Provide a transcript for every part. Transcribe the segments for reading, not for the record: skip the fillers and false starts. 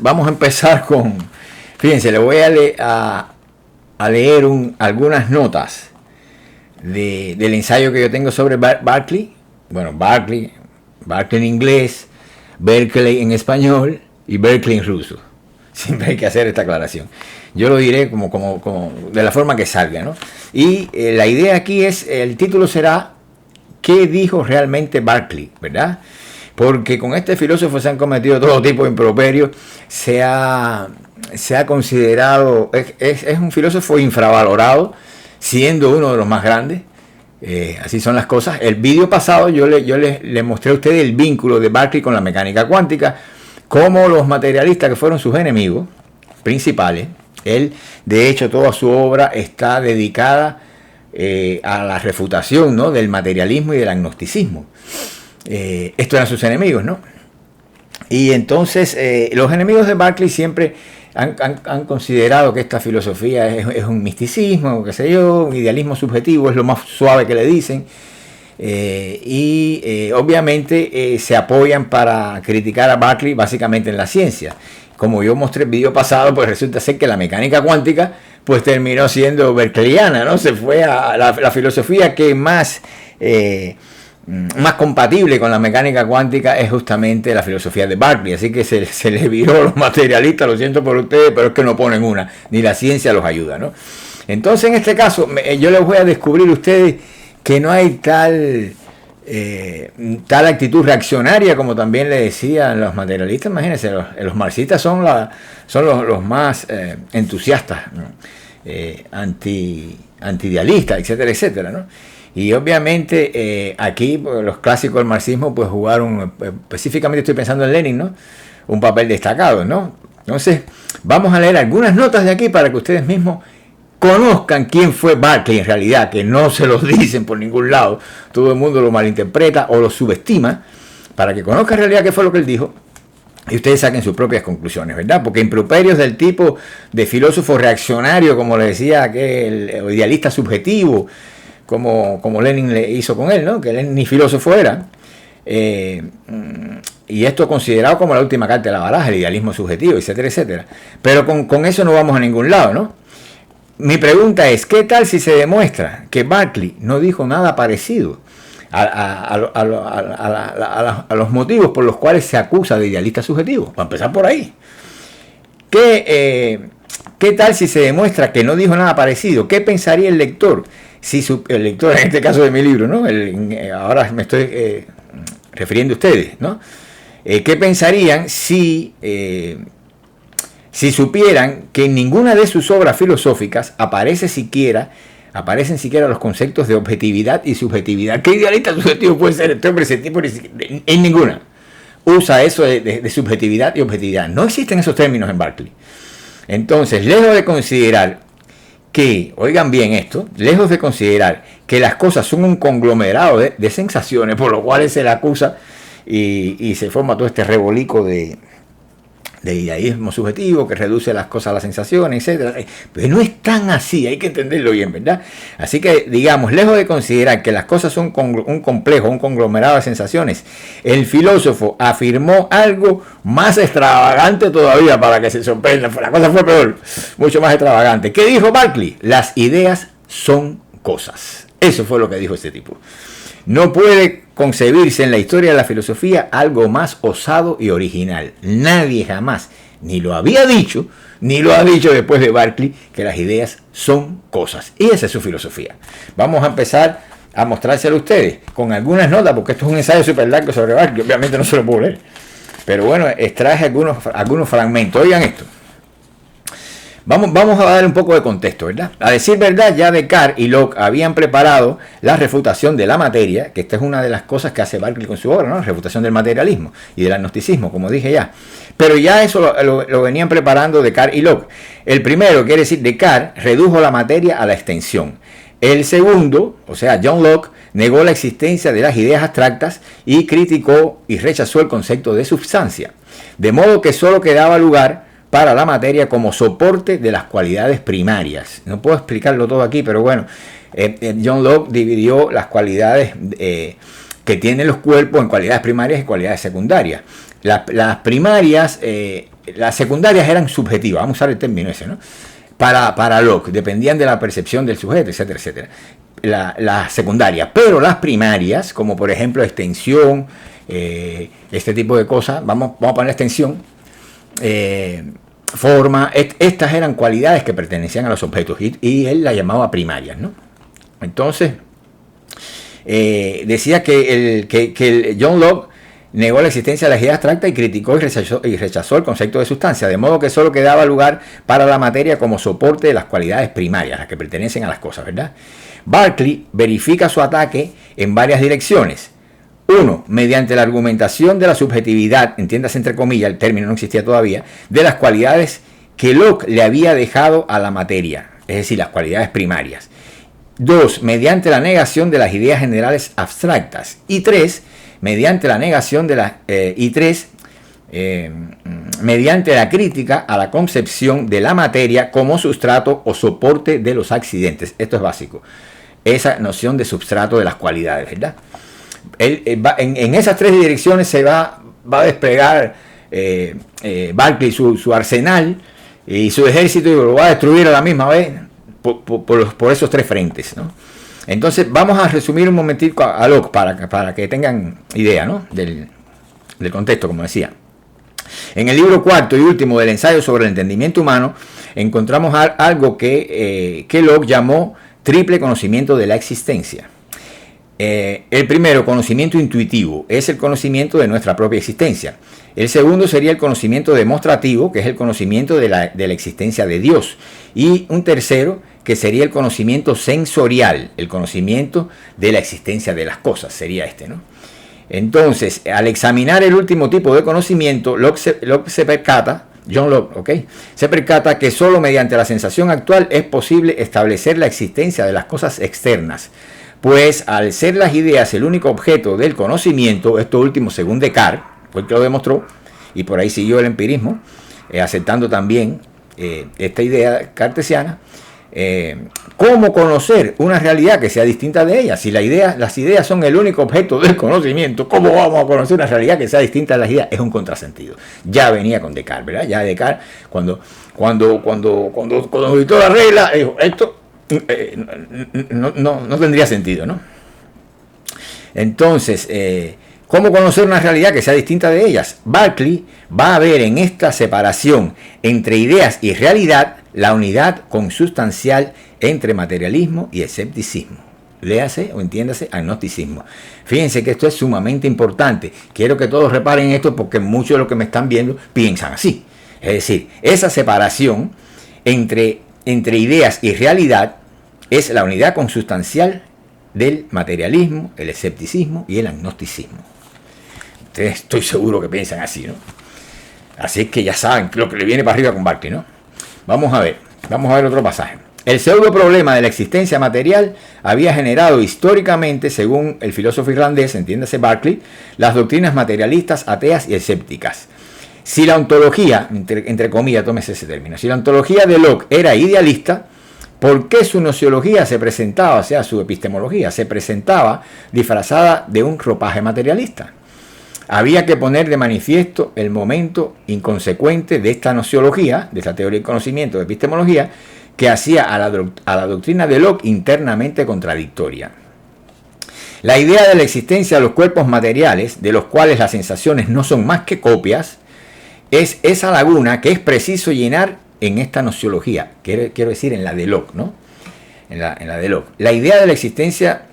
vamos a empezar con, fíjense, le voy a leer algunas notas del ensayo que yo tengo sobre Berkeley. Bueno, Berkeley en inglés, Berkeley en español y Berkeley en ruso. Siempre hay que hacer esta aclaración. Yo lo diré como de la forma que salga, ¿no? Y la idea aquí es, el título será ¿qué dijo realmente Berkeley? ¿Verdad? Porque con este filósofo se han cometido todo tipo de improperios. Se ha considerado, es un filósofo infravalorado, siendo uno de los más grandes. Así son las cosas. El vídeo pasado yo le mostré a ustedes el vínculo de Berkeley con la mecánica cuántica, como los materialistas que fueron sus enemigos principales. Él, de hecho, toda su obra está dedicada a la refutación, ¿no?, del materialismo y del agnosticismo. Estos eran sus enemigos, ¿no? Y entonces los enemigos de Berkeley siempre han considerado que esta filosofía es un misticismo, qué sé yo, un idealismo subjetivo, es lo más suave que le dicen. Obviamente se apoyan para criticar a Berkeley básicamente en la ciencia. Como yo mostré en el video pasado, pues resulta ser que la mecánica cuántica pues terminó siendo berkeleyana, ¿no? Se fue a la filosofía que más compatible con la mecánica cuántica es justamente la filosofía de Berkeley. Así que se le viró a los materialistas, lo siento por ustedes, pero es que no ponen una, ni la ciencia los ayuda, ¿no? Entonces en este caso yo les voy a descubrir a ustedes que no hay tal actitud reaccionaria como también le decían los materialistas. Imagínense, los marxistas son los más entusiastas, ¿no? Antiidealistas, etcétera, etcétera, ¿no? Y obviamente aquí pues, los clásicos del marxismo pues jugaron, específicamente estoy pensando en Lenin, ¿no?, un papel destacado, ¿no? Entonces vamos a leer algunas notas de aquí para que ustedes mismos conozcan quién fue Berkeley en realidad, que no se los dicen por ningún lado, todo el mundo lo malinterpreta o lo subestima, para que conozcan en realidad qué fue lo que él dijo y ustedes saquen sus propias conclusiones, ¿verdad? Porque improperios del tipo de filósofo reaccionario, como le decía aquel idealista subjetivo, como Lenin le hizo con él, ¿no?, que Lenin ni filósofo era, y esto considerado como la última carta de la baraja, el idealismo subjetivo, etcétera, etcétera. Pero con eso no vamos a ningún lado, ¿no? Mi pregunta es, ¿qué tal si se demuestra que Berkeley no dijo nada parecido a los motivos por los cuales se acusa de idealista subjetivo? Para empezar por ahí. ¿Qué tal si se demuestra que no dijo nada parecido? ¿Qué pensaría el lector? Si el lector, en este caso de mi libro, ¿no? Ahora me estoy refiriendo a ustedes, ¿no? ¿Qué pensarían si supieran que en ninguna de sus obras filosóficas aparecen siquiera los conceptos de objetividad y subjetividad? ¿Qué idealista subjetivo puede ser este hombre, ese tipo? En ninguna usa eso de subjetividad y objetividad. No existen esos términos en Berkeley. Entonces, lejos de considerar que, oigan bien esto, lejos de considerar que las cosas son un conglomerado de sensaciones por lo cuales se le acusa y se forma todo este rebolico de idealismo subjetivo que reduce las cosas a las sensaciones, etcétera. Pero no es tan así, hay que entenderlo bien, ¿verdad? Así que, digamos, lejos de considerar que las cosas son un complejo, un conglomerado de sensaciones, el filósofo afirmó algo más extravagante todavía para que se sorprenda. La cosa fue peor, mucho más extravagante. ¿Qué dijo Berkeley? Las ideas son cosas. Eso fue lo que dijo este tipo. No puede concebirse en la historia de la filosofía algo más osado y original. Nadie jamás ni lo había dicho, ni lo ha dicho después de Berkeley, que las ideas son cosas. Y esa es su filosofía. Vamos a empezar a mostrárselo a ustedes con algunas notas, porque esto es un ensayo súper largo sobre Berkeley. Obviamente no se lo puedo leer. Pero bueno, extraje algunos fragmentos. Oigan esto. Vamos a dar un poco de contexto, ¿verdad? A decir verdad, ya Descartes y Locke habían preparado la refutación de la materia, que esta es una de las cosas que hace Berkeley con su obra, ¿no? La refutación del materialismo y del agnosticismo, como dije ya. Pero ya eso lo venían preparando Descartes y Locke. El primero, quiere decir, Descartes redujo la materia a la extensión. El segundo, o sea, John Locke, negó la existencia de las ideas abstractas y criticó y rechazó el concepto de substancia. De modo que solo quedaba lugar para la materia como soporte de las cualidades primarias. No puedo explicarlo todo aquí, pero bueno, John Locke dividió las cualidades que tienen los cuerpos en cualidades primarias y cualidades secundarias. Las primarias las secundarias eran subjetivas, vamos a usar el término ese, ¿no? Para Locke, dependían de la percepción del sujeto, etcétera, etcétera. Las secundarias, pero las primarias, como por ejemplo extensión, este tipo de cosas, vamos a poner extensión, forma, estas eran cualidades que pertenecían a los objetos y él las llamaba primarias, ¿no? Entonces, decía que John Locke negó la existencia de la ideas abstracta y criticó y rechazó el concepto de sustancia, de modo que solo quedaba lugar para la materia como soporte de las cualidades primarias, las que pertenecen a las cosas, ¿verdad? Berkeley verifica su ataque en varias direcciones. Uno, mediante la argumentación de la subjetividad, entiéndase entre comillas, el término no existía todavía, de las cualidades que Locke le había dejado a la materia, es decir, las cualidades primarias. Dos, mediante la negación de las ideas generales abstractas. Y tres, mediante la negación de las mediante la crítica a la concepción de la materia como sustrato o soporte de los accidentes. Esto es básico. Esa noción de substrato de las cualidades, ¿verdad? En esas tres direcciones se va a desplegar Berkeley su arsenal y su ejército y lo va a destruir a la misma vez por esos tres frentes, ¿no? Entonces vamos a resumir un momentito a Locke para que tengan idea, ¿no? del contexto, como decía. En el libro cuarto y último del ensayo sobre el entendimiento humano encontramos algo que Locke llamó triple conocimiento de la existencia. El primero, conocimiento intuitivo, es el conocimiento de nuestra propia existencia. El segundo sería el conocimiento demostrativo, que es el conocimiento de la existencia de Dios. Y un tercero, que sería el conocimiento sensorial, el conocimiento de la existencia de las cosas, sería este, ¿no? Entonces, al examinar el último tipo de conocimiento, Locke se percata, John Locke, ¿ok? Se percata que solo mediante la sensación actual es posible establecer la existencia de las cosas externas. Pues al ser las ideas el único objeto del conocimiento, esto último según Descartes, fue el que lo demostró, y por ahí siguió el empirismo, aceptando también esta idea cartesiana, ¿cómo conocer una realidad que sea distinta de ella? Si las ideas son el único objeto del conocimiento, ¿cómo vamos a conocer una realidad que sea distinta de las ideas? Es un contrasentido. Ya venía con Descartes, ¿verdad? Ya Descartes, cuando editó la regla, dijo, esto no tendría sentido, ¿no? Entonces, ¿cómo conocer una realidad que sea distinta de ellas? Berkeley va a ver en esta separación entre ideas y realidad la unidad consustancial entre materialismo y escepticismo. Léase o entiéndase agnosticismo. Fíjense que esto es sumamente importante. Quiero que todos reparen esto porque muchos de los que me están viendo piensan así. Es decir, esa separación entre ideas y realidad es la unidad consustancial del materialismo, el escepticismo y el agnosticismo. Ustedes estoy seguro que piensan así, ¿no? Así es que ya saben lo que le viene para arriba con Berkeley, ¿no? Vamos a ver otro pasaje. El pseudo problema de la existencia material había generado históricamente, según el filósofo irlandés, entiéndase Berkeley, las doctrinas materialistas, ateas y escépticas. Si la ontología, entre comillas, tómese ese término, si la ontología de Locke era idealista, ¿por qué su nociología se presentaba, o sea, su epistemología, se presentaba disfrazada de un ropaje materialista? Había que poner de manifiesto el momento inconsecuente de esta nociología, de esta teoría del conocimiento de epistemología, que hacía a la doctrina de Locke internamente contradictoria. La idea de la existencia de los cuerpos materiales, de los cuales las sensaciones no son más que copias, es esa laguna que es preciso llenar en esta nociología, quiero decir en la de Locke, ¿no? En la de Locke. La idea de la existencia,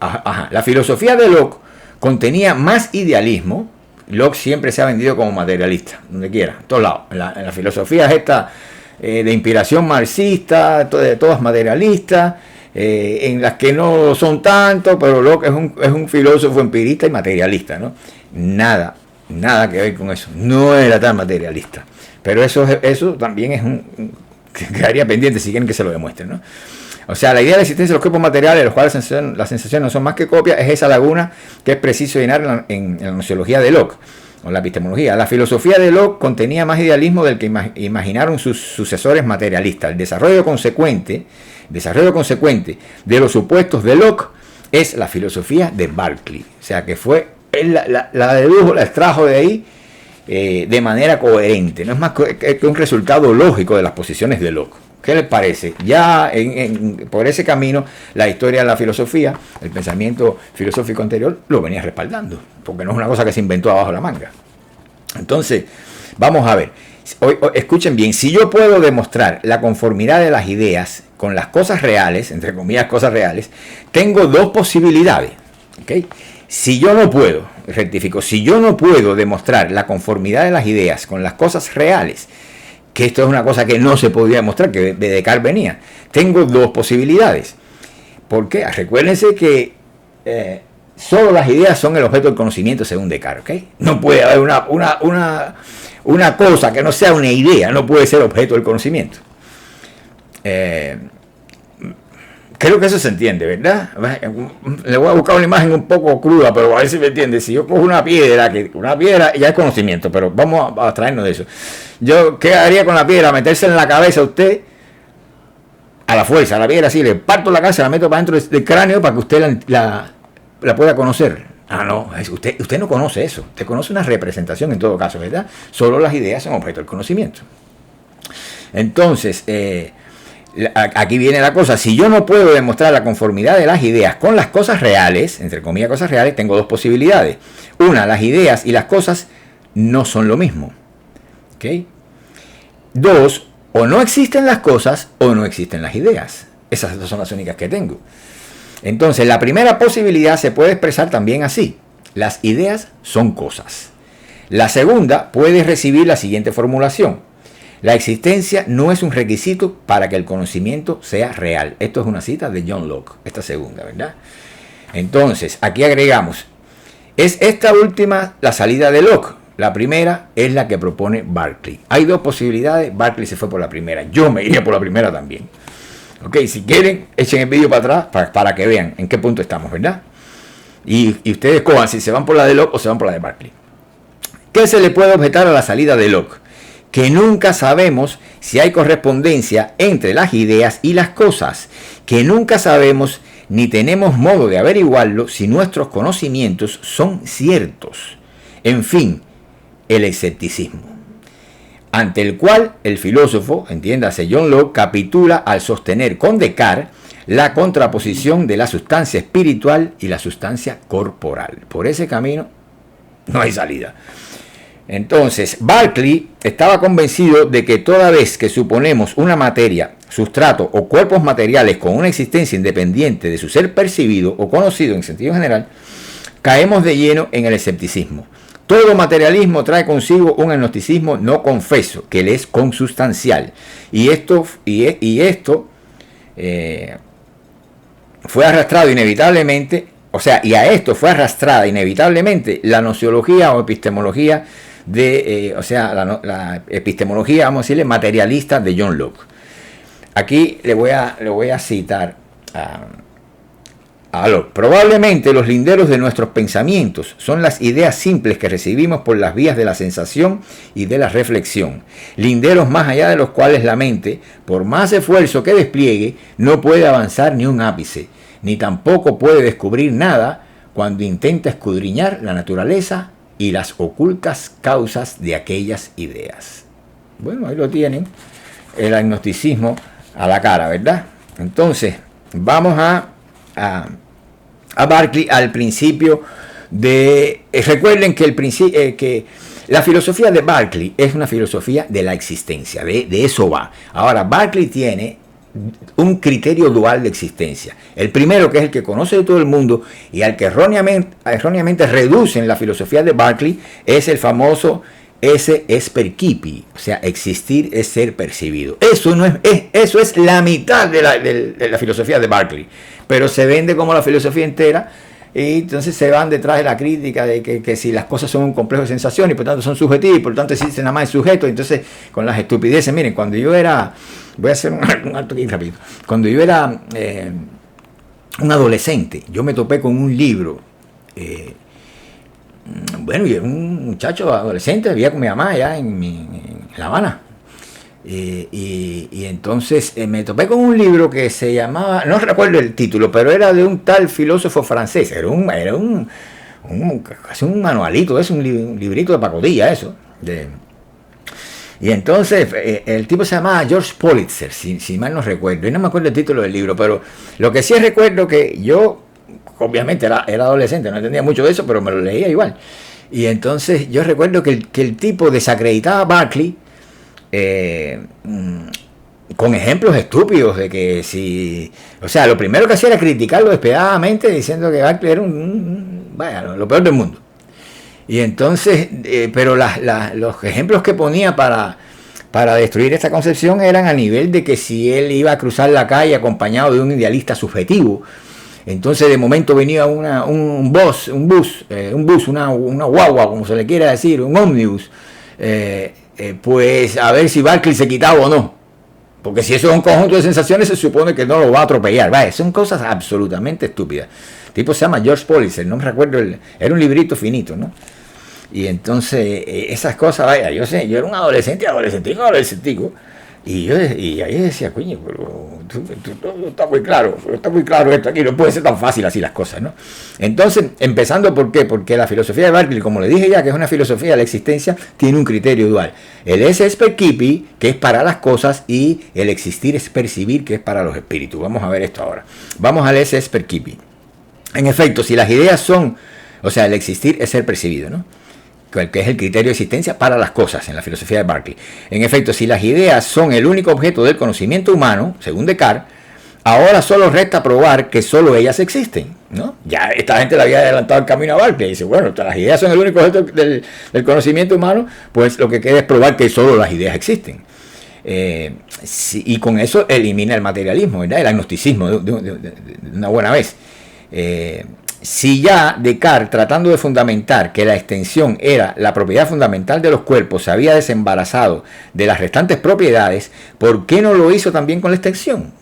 la filosofía de Locke contenía más idealismo. Locke siempre se ha vendido como materialista, donde quiera, en todos lados. En la filosofía esta de inspiración marxista, de todas materialistas, en las que no son tanto, pero Locke es un filósofo empirista y materialista, ¿no? Nada que ver con eso. No era tan materialista. Pero eso también es que quedaría pendiente si quieren que se lo demuestren, ¿no? O sea, la idea de la existencia de los cuerpos materiales, de los cuales las sensaciones no son más que copias, es esa laguna que es preciso llenar en la nociología de Locke, o la epistemología. La filosofía de Locke contenía más idealismo del que imaginaron sus sucesores materialistas. El desarrollo consecuente de los supuestos de Locke es la filosofía de Berkeley. O sea, que fue, él la dedujo, la extrajo de ahí de manera coherente. No es más que un resultado lógico de las posiciones de Locke. ¿Qué les parece? Ya por ese camino, la historia de la filosofía, el pensamiento filosófico anterior, lo venía respaldando, porque no es una cosa que se inventó abajo la manga. Entonces, vamos a ver. Escuchen bien, si yo puedo demostrar la conformidad de las ideas con las cosas reales, entre comillas cosas reales, tengo dos posibilidades. ¿Okay? Si yo no puedo, rectifico, si yo no puedo demostrar la conformidad de las ideas con las cosas reales, que esto es una cosa que no se podía demostrar, que de Descartes venía, tengo dos posibilidades. ¿Por qué? Recuérdense que solo las ideas son el objeto del conocimiento según Descartes. ¿Okay? No puede haber una cosa que no sea una idea, no puede ser objeto del conocimiento. Creo que eso se entiende, ¿verdad? Le voy a buscar una imagen un poco cruda, pero a ver si me entiende. Si yo cojo una piedra ya es conocimiento, pero vamos a traernos de eso. ¿Qué haría con la piedra? Meterse en la cabeza a usted a la fuerza, la piedra así, le parto la cabeza, la meto para dentro del cráneo para que usted la pueda conocer. No, usted no conoce eso. Usted conoce una representación en todo caso, ¿verdad? Solo las ideas son objeto del conocimiento. Entonces, aquí viene la cosa. Si yo no puedo demostrar la conformidad de las ideas con las cosas reales, entre comillas cosas reales, tengo dos posibilidades. Una, las ideas y las cosas no son lo mismo. ¿Okay? Dos, o no existen las cosas o no existen las ideas. Esas dos son las únicas que tengo. Entonces, la primera posibilidad se puede expresar también así. Las ideas son cosas. La segunda puede recibir la siguiente formulación. La existencia no es un requisito para que el conocimiento sea real. Esto es una cita de John Locke, esta segunda, ¿verdad? Entonces, aquí agregamos. Es esta última la salida de Locke. La primera es la que propone Berkeley. Hay dos posibilidades. Berkeley se fue por la primera. Yo me iría por la primera también. Ok, si quieren, echen el vídeo para atrás para que vean en qué punto estamos, ¿verdad? Y ustedes cojan si se van por la de Locke o se van por la de Berkeley. ¿Qué se le puede objetar a la salida de Locke? Que nunca sabemos si hay correspondencia entre las ideas y las cosas, que nunca sabemos ni tenemos modo de averiguarlo si nuestros conocimientos son ciertos. En fin, el escepticismo, ante el cual el filósofo, entiéndase John Locke, capitula al sostener con Descartes la contraposición de la sustancia espiritual y la sustancia corporal. Por ese camino no hay salida. Entonces, Berkeley estaba convencido de que toda vez que suponemos una materia, sustrato o cuerpos materiales con una existencia independiente de su ser percibido o conocido en sentido general, caemos de lleno en el escepticismo. Todo materialismo trae consigo un agnosticismo no confeso, que le es consustancial. Y esto fue arrastrado inevitablemente, y a esto fue arrastrada inevitablemente la nociología o epistemología la epistemología, vamos a decirle, materialista de John Locke. Aquí le voy a citar a Locke. Probablemente los linderos de nuestros pensamientos son las ideas simples que recibimos por las vías de la sensación y de la reflexión. Linderos más allá de los cuales la mente, por más esfuerzo que despliegue, no puede avanzar ni un ápice, ni tampoco puede descubrir nada cuando intenta escudriñar la naturaleza y las ocultas causas de aquellas ideas. Bueno, ahí lo tienen, el agnosticismo a la cara, ¿verdad? Entonces, vamos a Berkeley al principio de... recuerden que, que la filosofía de Berkeley es una filosofía de la existencia, de eso va. Ahora, Berkeley tiene un criterio dual de existencia. El primero, que es el que conoce de todo el mundo y al que erróneamente reducen la filosofía de Berkeley, es el famoso esse est percipi, o sea, existir es ser percibido. Eso es la mitad de la filosofía de Berkeley, pero se vende como la filosofía entera. Y entonces se van detrás de la crítica de que si las cosas son un complejo de sensaciones y por tanto son subjetivas y por tanto existen nada más el sujeto. Entonces, con las estupideces, miren, cuando yo era, voy a hacer un alto aquí rápido, cuando yo era un adolescente, yo me topé con un libro, bueno, y era un muchacho adolescente, vivía con mi mamá allá en La Habana. Y entonces me topé con un libro que se llamaba, no recuerdo el título, pero era de un tal filósofo francés. Era casi un manualito, un librito de pacotilla, eso. Y entonces el tipo se llamaba George Politzer, si mal no recuerdo, y no me acuerdo el título del libro, pero lo que sí recuerdo que yo, obviamente era adolescente, no entendía mucho de eso, pero me lo leía igual. Y entonces yo recuerdo que el tipo desacreditaba a Berkeley con ejemplos estúpidos de que si... O sea, lo primero que hacía era criticarlo despiadadamente diciendo que Berkeley era vaya, lo peor del mundo. Y entonces, pero los ejemplos que ponía para destruir esta concepción eran a nivel de que si él iba a cruzar la calle acompañado de un idealista subjetivo, entonces de momento venía un bus, una guagua, como se le quiera decir, un ómnibus, pues a ver si Berkeley se quitaba o no. Porque si eso es un conjunto de sensaciones, se supone que no lo va a atropellar. Vaya, son cosas absolutamente estúpidas. El tipo se llama George Politzer, no me recuerdo, era un librito finito, ¿no? Y entonces, esas cosas, vaya, yo era un adolescentico, y ahí decía, coño, pero está muy claro esto aquí, no puede ser tan fácil así las cosas, ¿no? Entonces, empezando, ¿por qué? Porque la filosofía de Berkeley, como le dije ya, que es una filosofía de la existencia, tiene un criterio dual. El esse es percipi, que es para las cosas, y el existir es percibir, que es para los espíritus. Vamos a ver esto ahora. Vamos al esse es percipi. En efecto, si las ideas son, o sea, el existir es ser percibido, ¿no? Que es el criterio de existencia para las cosas en la filosofía de Berkeley. En efecto, si las ideas son el único objeto del conocimiento humano, según Descartes, ahora solo resta probar que solo ellas existen, ¿no? Ya esta gente le había adelantado el camino a Berkeley y dice, bueno, las ideas son el único objeto del conocimiento humano, pues lo que queda es probar que solo las ideas existen. Y con eso elimina el materialismo, ¿verdad? El agnosticismo de una buena vez. Si ya Descartes, tratando de fundamentar que la extensión era la propiedad fundamental de los cuerpos, se había desembarazado de las restantes propiedades, ¿por qué no lo hizo también con la extensión?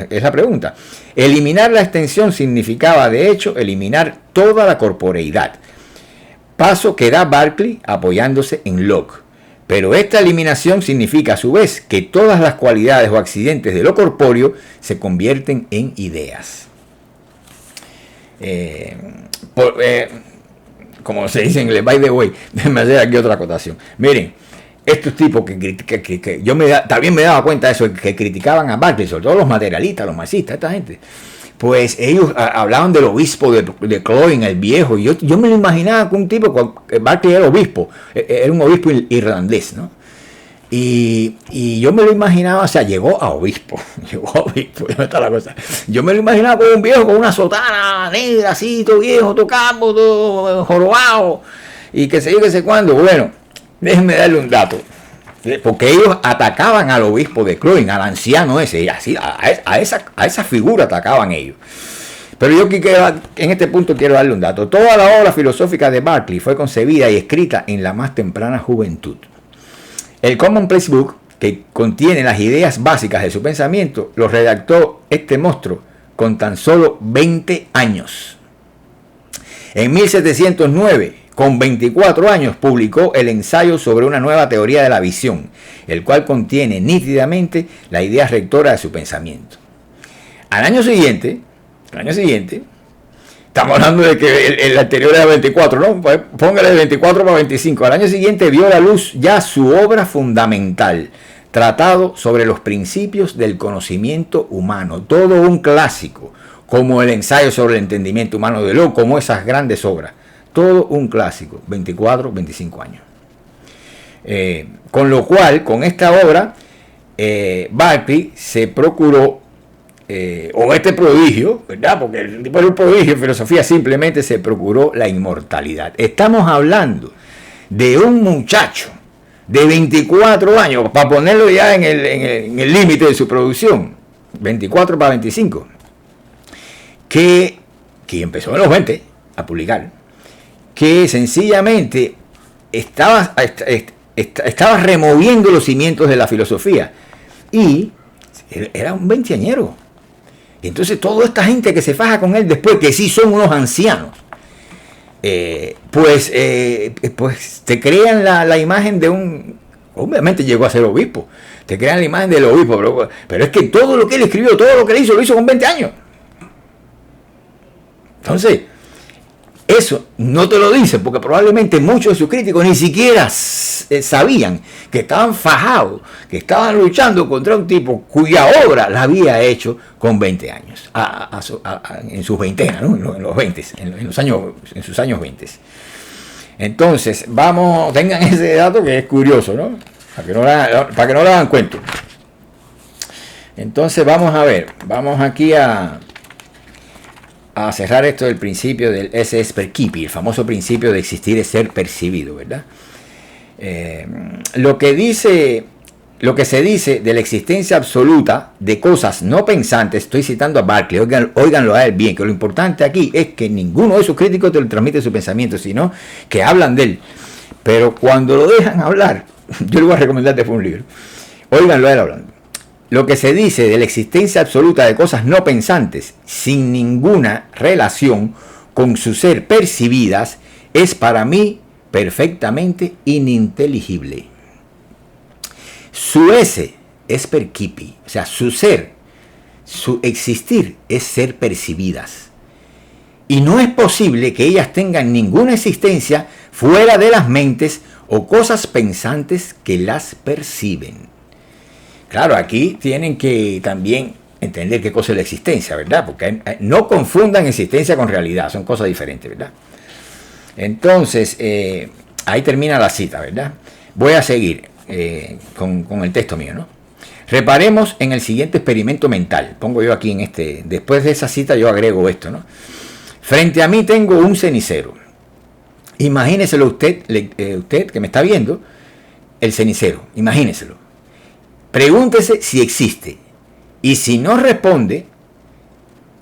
Es la pregunta. Eliminar la extensión significaba, de hecho, eliminar toda la corporeidad. Paso que da Berkeley apoyándose en Locke. Pero esta eliminación significa, a su vez, que todas las cualidades o accidentes de lo corpóreo se convierten en ideas. Como se dice en inglés, by the way, déjenme hacer aquí otra acotación. Miren, estos tipos que yo también me daba cuenta de eso, que criticaban a Berkeley, sobre todo los materialistas, los marxistas, esta gente, pues ellos hablaban del obispo de Cloyne, el viejo, y yo me lo imaginaba que un tipo, Berkeley era obispo, era un obispo irlandés, ¿no? Y yo me lo imaginaba, o sea, llegó a obispo, ¿dónde está la cosa? Yo me lo imaginaba como un viejo con una sotana negra, así, todo viejo, todo campo, todo jorobado, y qué sé yo, qué sé cuándo. Bueno, déjenme darle un dato, porque ellos atacaban al obispo de Cloyne, al anciano ese, y así, a esa figura atacaban ellos. Pero yo en este punto quiero darle un dato. Toda la obra filosófica de Berkeley fue concebida y escrita en la más temprana juventud. El Commonplace Book, que contiene las ideas básicas de su pensamiento, lo redactó este monstruo con tan solo 20 años. En 1709, con 24 años, publicó el ensayo sobre una nueva teoría de la visión, el cual contiene nítidamente la idea rectora de su pensamiento. Al año siguiente, estamos hablando de que el anterior era 24, ¿no? Pues póngale de 24 para 25. Al año siguiente vio la luz ya su obra fundamental, Tratado sobre los principios del conocimiento humano. Todo un clásico, como el ensayo sobre el entendimiento humano de Locke, como esas grandes obras. Todo un clásico, 24, 25 años. Con lo cual, con esta obra, Berkeley se procuró, o este prodigio, ¿verdad? Porque el tipo era un prodigio en filosofía, simplemente se procuró la inmortalidad. Estamos hablando de un muchacho de 24 años, para ponerlo ya en el límite de su producción, 24 para 25, que empezó en los 20 a publicar, que sencillamente estaba removiendo los cimientos de la filosofía, y era un veinteañero. Y entonces toda esta gente que se faja con él después, que sí son unos ancianos, pues te crean la imagen de un... Obviamente llegó a ser obispo. Te crean la imagen del obispo, pero es que todo lo que él escribió, todo lo que él hizo, lo hizo con 20 años. Entonces, Eso no te lo dice porque probablemente muchos de sus críticos ni siquiera sabían que estaban fajados, que estaban luchando contra un tipo cuya obra la había hecho con 20 años, en sus veintenas, ¿no? En los 20, en sus años 20. Entonces, tengan ese dato que es curioso, ¿no? Para que no le hagan cuento. Entonces, vamos a ver, vamos aquí a cerrar esto del principio del esse est percipi, el famoso principio de existir es ser percibido, ¿verdad? Lo que se dice de la existencia absoluta de cosas no pensantes, estoy citando a Berkeley, óiganlo a él bien, que lo importante aquí es que ninguno de sus críticos te lo transmite su pensamiento, sino que hablan de él. Pero cuando lo dejan hablar, yo le voy a recomendar después un libro, óiganlo a él hablando. Lo que se dice de la existencia absoluta de cosas no pensantes, sin ninguna relación con su ser percibidas, es para mí perfectamente ininteligible. Su esse es percipi, o sea, su ser, su existir es ser percibidas. Y no es posible que ellas tengan ninguna existencia fuera de las mentes o cosas pensantes que las perciben. Claro, aquí tienen que también entender qué cosa es la existencia, ¿verdad? Porque no confundan existencia con realidad, son cosas diferentes, ¿verdad? Entonces, ahí termina la cita, ¿verdad? Voy a seguir con el texto mío, ¿no? Reparemos en el siguiente experimento mental. Pongo yo aquí después de esa cita yo agrego esto, ¿no? Frente a mí tengo un cenicero. Imagíneselo usted que me está viendo, el cenicero, imagíneselo. Pregúntese si existe. Y si no responde,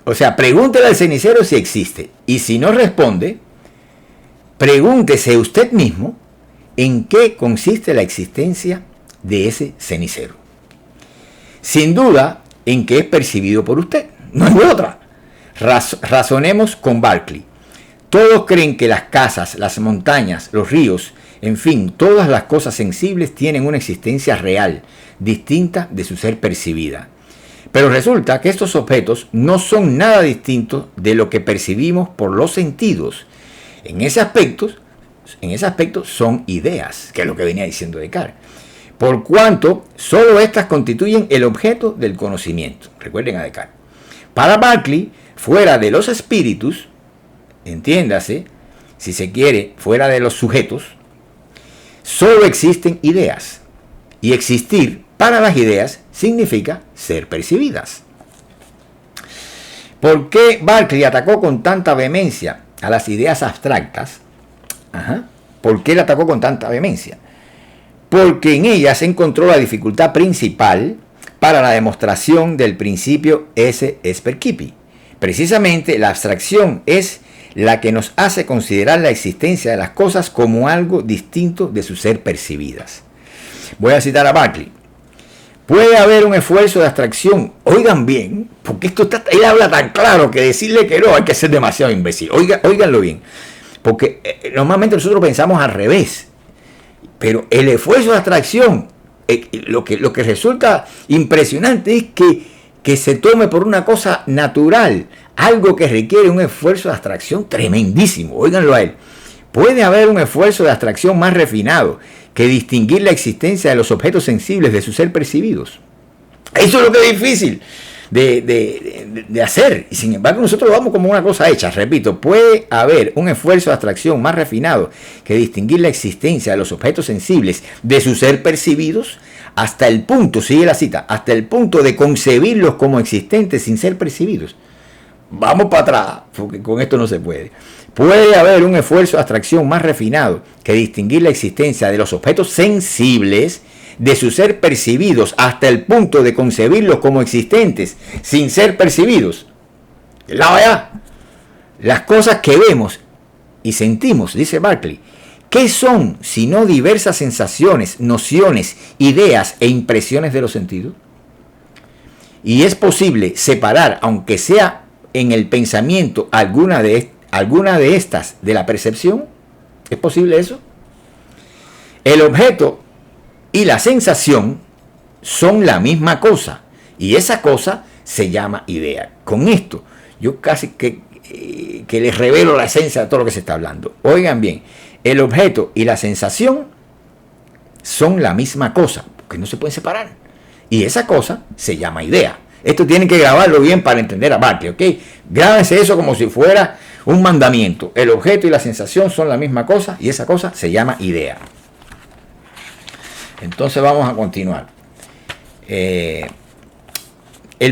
o sea, pregúntele al cenicero si existe. Y si no responde, pregúntese usted mismo en qué consiste la existencia de ese cenicero. Sin duda, en que es percibido por usted. No hay otra. Razonemos con Berkeley. Todos creen que las casas, las montañas, los ríos, en fin, todas las cosas sensibles tienen una existencia real, distinta de su ser percibida. Pero resulta que estos objetos no son nada distintos de lo que percibimos por los sentidos. En ese aspecto son ideas, que es lo que venía diciendo Descartes. Por cuanto solo estas constituyen el objeto del conocimiento. Recuerden a Descartes. Para Berkeley, fuera de los espíritus, entiéndase, si se quiere, fuera de los sujetos, solo existen ideas. Y existir para las ideas significa ser percibidas. ¿Por qué Berkeley atacó con tanta vehemencia a las ideas abstractas? ¿Por qué le atacó con tanta vehemencia? Porque en ellas encontró la dificultad principal para la demostración del principio esse est percipi. Precisamente la abstracción es la que nos hace considerar la existencia de las cosas como algo distinto de su ser percibidas. Voy a citar a Berkeley. Puede haber un esfuerzo de abstracción, oigan bien, porque él habla tan claro que decirle que no hay que ser demasiado imbécil. Óiganlo bien, porque normalmente nosotros pensamos al revés, pero el esfuerzo de abstracción, lo que resulta impresionante es que se tome por una cosa natural, algo que requiere un esfuerzo de abstracción tremendísimo. Óiganlo a él. Puede haber un esfuerzo de abstracción más refinado que distinguir la existencia de los objetos sensibles de su ser percibidos. Eso es lo que es difícil de hacer. Y sin embargo nosotros lo damos como una cosa hecha. Repito, puede haber un esfuerzo de abstracción más refinado que distinguir la existencia de los objetos sensibles de su ser percibidos hasta el punto, sigue la cita, hasta el punto de concebirlos como existentes sin ser percibidos. Vamos para atrás, porque con esto no se puede. Puede haber un esfuerzo de abstracción más refinado que distinguir la existencia de los objetos sensibles de su ser percibidos hasta el punto de concebirlos como existentes sin ser percibidos. Las cosas que vemos y sentimos, dice Berkeley, ¿qué son sino diversas sensaciones, nociones, ideas e impresiones de los sentidos? Y es posible separar, aunque sea en el pensamiento, alguna de estas de la percepción. ¿Es posible eso? El objeto y la sensación son la misma cosa y esa cosa se llama idea. Con esto yo casi que que les revelo la esencia de todo lo que se está hablando. Oigan bien, el objeto y la sensación son la misma cosa, porque no se pueden separar. Y esa cosa se llama idea. Esto tienen que grabarlo bien para entender a Berkeley, ¿ok? Grábense eso como si fuera un mandamiento. El objeto y la sensación son la misma cosa y esa cosa se llama idea. Entonces vamos a continuar. El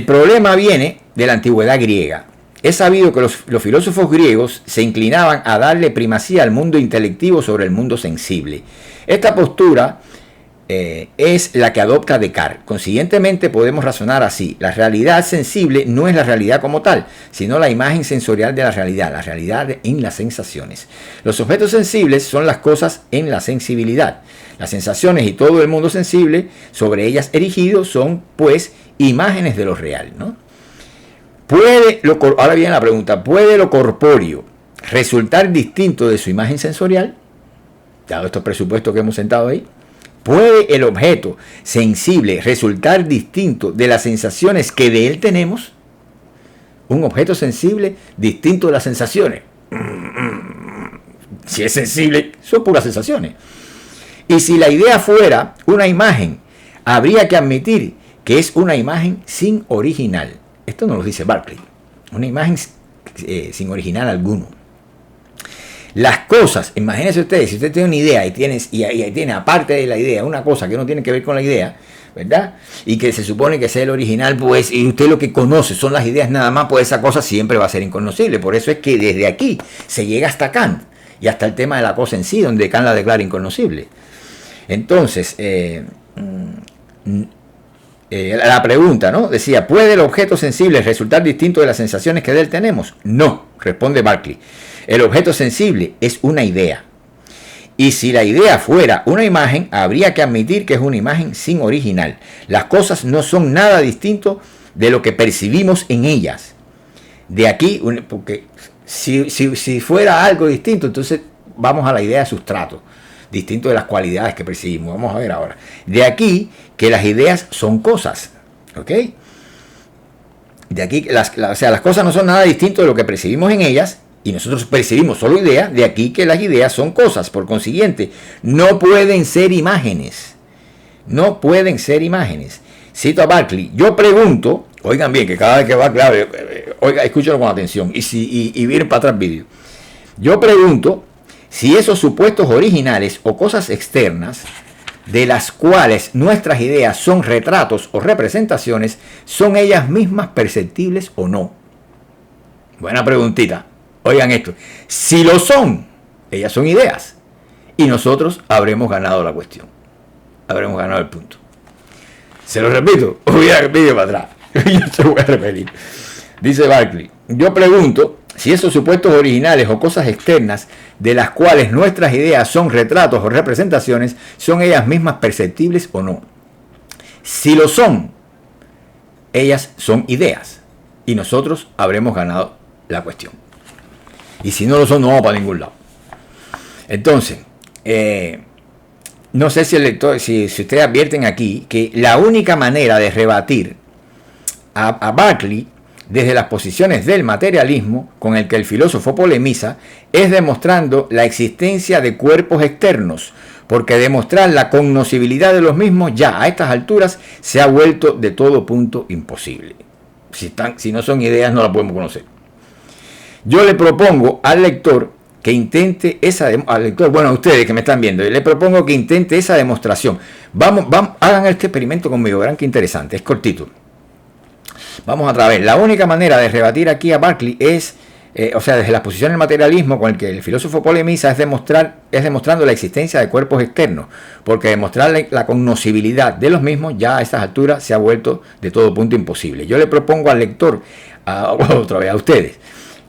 problema viene de la antigüedad griega. Es sabido que los filósofos griegos se inclinaban a darle primacía al mundo intelectivo sobre el mundo sensible. Esta postura es la que adopta Descartes. Consiguientemente podemos razonar así: la realidad sensible no es la realidad como tal, sino la imagen sensorial de la realidad en las sensaciones. Los objetos sensibles son las cosas en la sensibilidad. Las sensaciones y todo el mundo sensible sobre ellas erigidos son, pues, imágenes de lo real, ¿no? Ahora viene la pregunta: ¿puede lo corpóreo resultar distinto de su imagen sensorial? Dado estos presupuestos que hemos sentado ahí. ¿Puede el objeto sensible resultar distinto de las sensaciones que de él tenemos? Un objeto sensible distinto de las sensaciones. Si es sensible, son puras sensaciones. Y si la idea fuera una imagen, habría que admitir que es una imagen sin original. Esto nos lo dice Berkeley. Una imagen sin original alguno. Las cosas, imagínense ustedes, si usted tiene una idea y tiene aparte de la idea una cosa que no tiene que ver con la idea, ¿verdad? Y que se supone que sea el original, pues, y usted lo que conoce son las ideas nada más, pues esa cosa siempre va a ser inconocible. Por eso es que desde aquí se llega hasta Kant y hasta el tema de la cosa en sí, donde Kant la declara inconocible. Entonces, la pregunta, ¿no? Decía: ¿puede el objeto sensible resultar distinto de las sensaciones que de él tenemos? No, responde Berkeley. El objeto sensible es una idea. Y si la idea fuera una imagen, habría que admitir que es una imagen sin original. Las cosas no son nada distinto de lo que percibimos en ellas. De aquí, porque si fuera algo distinto, entonces vamos a la idea de sustrato, distinto de las cualidades que percibimos. Vamos a ver ahora. De aquí que las ideas son cosas, ¿ok? De aquí, las cosas no son nada distinto de lo que percibimos en ellas, y nosotros percibimos solo ideas. De aquí que las ideas son cosas. Por consiguiente, no pueden ser imágenes. No pueden ser imágenes. Cito a Berkeley: yo pregunto, oigan bien, que cada vez que va clave, oiga, escúchalo con atención, y miren para atrás el vídeo. Yo pregunto si esos supuestos originales o cosas externas, de las cuales nuestras ideas son retratos o representaciones, son ellas mismas perceptibles o no. Buena preguntita. Oigan esto: si lo son, ellas son ideas, y nosotros habremos ganado la cuestión, habremos ganado el punto. Se lo repito, olvida el vídeo para atrás. Yo se lo voy a repetir. Dice Berkeley: yo pregunto si esos supuestos originales o cosas externas, de las cuales nuestras ideas son retratos o representaciones, son ellas mismas perceptibles o no. Si lo son, ellas son ideas, y nosotros habremos ganado la cuestión. Y si no lo son, no vamos para ningún lado. Entonces, no sé si el lector, si ustedes advierten aquí que la única manera de rebatir a Berkeley desde las posiciones del materialismo con el que el filósofo polemiza es demostrando la existencia de cuerpos externos, porque demostrar la cognoscibilidad de los mismos ya a estas alturas se ha vuelto de todo punto imposible. Si no son ideas, no las podemos conocer. Yo le propongo al lector que intente a ustedes que me están viendo, le propongo que intente esa demostración. Vamos, hagan este experimento conmigo, verán qué interesante, es cortito. Vamos otra vez. La única manera de rebatir aquí a Berkeley es, desde la posición del materialismo con el que el filósofo polemiza, es demostrando la existencia de cuerpos externos, porque demostrar la cognoscibilidad de los mismos ya a estas alturas se ha vuelto de todo punto imposible. Yo le propongo al lector, otra vez a ustedes,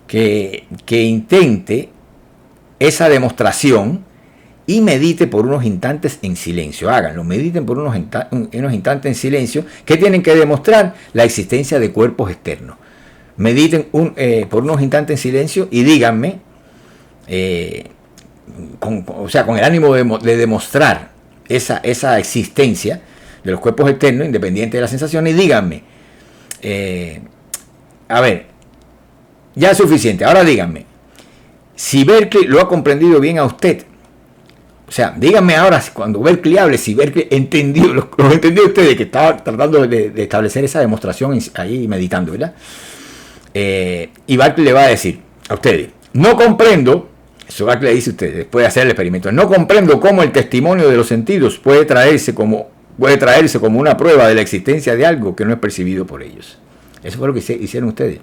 que intente esa demostración y medite por unos instantes en silencio. Háganlo, mediten por unos instantes en silencio, que tienen que demostrar la existencia de cuerpos externos. Mediten por unos instantes en silencio y díganme, con el ánimo de demostrar esa existencia de los cuerpos externos, independiente de las sensaciones, y díganme, Ya es suficiente. Ahora díganme, si Berkeley lo ha comprendido bien a usted, o sea, díganme ahora, cuando Berkeley hable, si Berkeley entendió, los entendió ustedes, que estaba tratando de establecer esa demostración ahí meditando, ¿verdad? Y Berkeley le va a decir a ustedes, no comprendo, eso Berkeley le dice a ustedes, después de hacer el experimento, no comprendo cómo el testimonio de los sentidos puede traerse como una prueba de la existencia de algo que no es percibido por ellos. Eso fue lo que hicieron ustedes.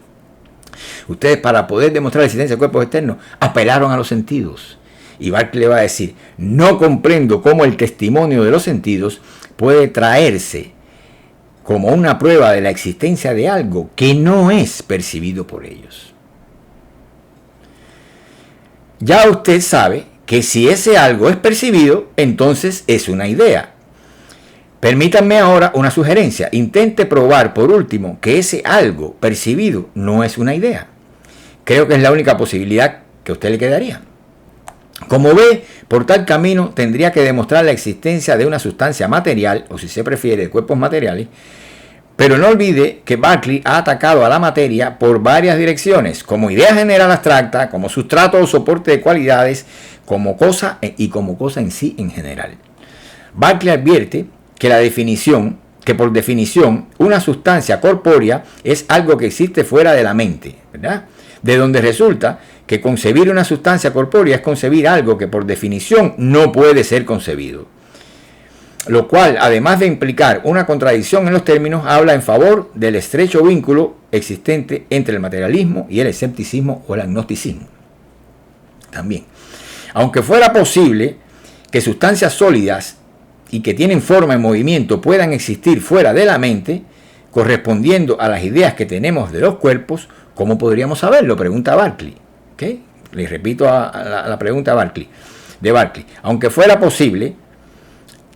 Ustedes, para poder demostrar la existencia de cuerpos externos, apelaron a los sentidos. Y Berkeley le va a decir, no comprendo cómo el testimonio de los sentidos puede traerse como una prueba de la existencia de algo que no es percibido por ellos. Ya usted sabe que si ese algo es percibido, entonces es una idea. Permítanme ahora una sugerencia. Intente probar, por último, que ese algo percibido no es una idea. Creo que es la única posibilidad que a usted le quedaría. Como ve, por tal camino tendría que demostrar la existencia de una sustancia material, o si se prefiere, de cuerpos materiales, pero no olvide que Berkeley ha atacado a la materia por varias direcciones, como idea general abstracta, como sustrato o soporte de cualidades, como cosa y como cosa en sí en general. Berkeley advierte que por definición una sustancia corpórea es algo que existe fuera de la mente, ¿verdad? De donde resulta que concebir una sustancia corpórea es concebir algo que por definición no puede ser concebido. Lo cual, además de implicar una contradicción en los términos, habla en favor del estrecho vínculo existente entre el materialismo y el escepticismo o el agnosticismo. También, aunque fuera posible que sustancias sólidas y que tienen forma y movimiento puedan existir fuera de la mente, correspondiendo a las ideas que tenemos de los cuerpos, ¿cómo podríamos saberlo? Pregunta Berkeley. ¿Okay? Les repito a la pregunta de Berkeley. Aunque fuera posible